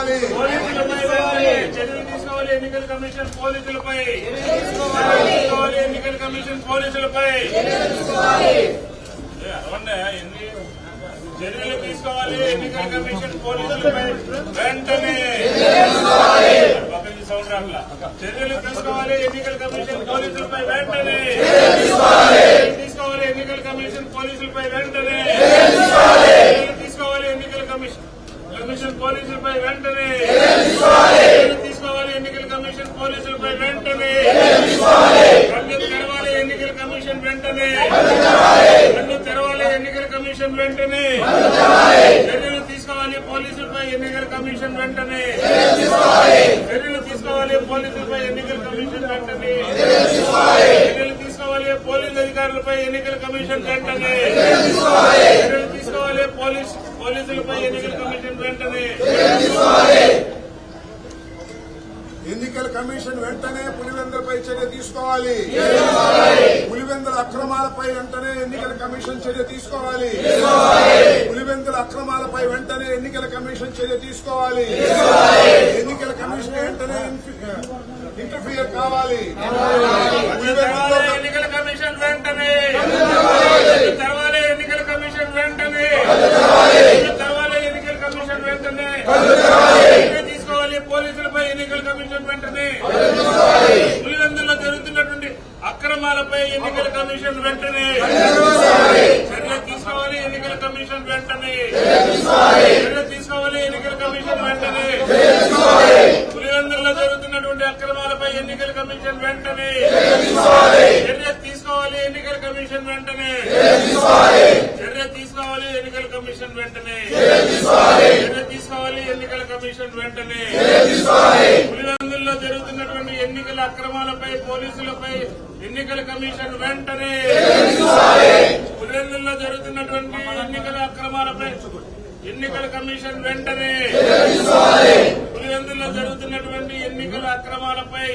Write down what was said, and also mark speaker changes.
Speaker 1: తీసుకోవాలి.
Speaker 2: చర్యలు తీసుకోవాలి. ఎన్నికల కమిషన్ పోలీసులపై ఎన్నికల కమిషన్ పోలీసులపై చర్యలు తీసుకోవాలి. ఎన్నికల కమిషన్ పోలీసులపై వెంటనే సౌండ్ రాట్లా. చర్యలు తీసుకోవాలి. ఎన్నికల కమిషన్ పోలీసులపై వెంటనే తీసుకోవాలి. ఎన్నికల కమిషన్ పోలీసులపై వెంటనే తీసుకోవాలి. ఎన్నికల కమిషన్ పోలీసులపై వెంటనే తీసుకోవాలి. ఎన్నికల కమిషన్ పోలీసులపై వెంటనే కన్ను తెరవాలి. ఎన్నికల కమిషన్ వెంటనే కన్ను తెరవాలి. ఎన్నికల కమిషన్ వెంటనే చర్యలు తీసుకోవాలి. పోలీసులపై ఎన్నికల కమిషన్ వెంటనే చర్యలు తీసుకోవాలి. పోలీసులపై ఎన్నికల కమిషన్ వెంటనే చర్యలు తీసుకోవాలి. పోలీసు అధికారులపై ఎన్నికల కమిషన్ వెంటనే చర్యలు తీసుకోవాలి. పోలీసులపై ఎన్నికల కమిషన్ వెంటనే
Speaker 1: ఎన్నికల కమిషన్ వెంటనే పులివెందులపై చర్య తీసుకోవాలి. పులివెందుల అక్రమాలపై వెంటనే ఎన్నికల కమిషన్ చర్య తీసుకోవాలి. పులివెందుల అక్రమాలపై వెంటనే ఎన్నికల కమిషన్ చర్య తీసుకోవాలి. ఎన్నికల కమిషన్ వెంటనే ఇంటర్ఫియర్ కావాలి.
Speaker 2: ఎన్నికల కమిషన్ వెంటనే తెరవాలి. ఎన్నికల కమిషన్ వెంటనే తెరవాలి. ఎన్నికల కమిషన్ వెంటనే తీసుకోవాలి. పోలీసులపై ఎన్నికల కమిషన్ వెంటనే పులివెందుల్లో జరుగుతున్నటువంటి అక్రమాలపై ఎన్నికల కమిషన్ వెంటనే చర్య తీసుకోవాలి. ఎన్నికల కమిషన్ వెంటనే చర్య తీసుకోవాలి. ఎన్నికల కమిషన్ వెంటనే పులివెందుల్లో జరుగుతున్నటువంటి అక్రమాలపై ఎన్నికల కమిషన్ వెంటనే చర్య తీసుకోవాలి. ఎన్నికల కమిషన్ వెంటనే చర్య తీసుకోవాలి. ఎన్నికల కమిషన్ వెంటనే చర్య తీసుకోవాలి. ఎన్నికల కమిషన్ వెంటనే పులివెందుల్లో జరుగుతున్నటువంటి ఎన్నికల అక్రమాలపై పోలీసులపై ఎన్నికల కమిషన్ వెంటనే పులివెందుల్లో జరుగుతున్నటువంటి ఎన్నికల అక్రమాలపై ఎన్నికల కమిషన్ వెంటనే పులివెందుల్లో జరుగుతున్నటువంటి ఎన్నికల అక్రమాలపై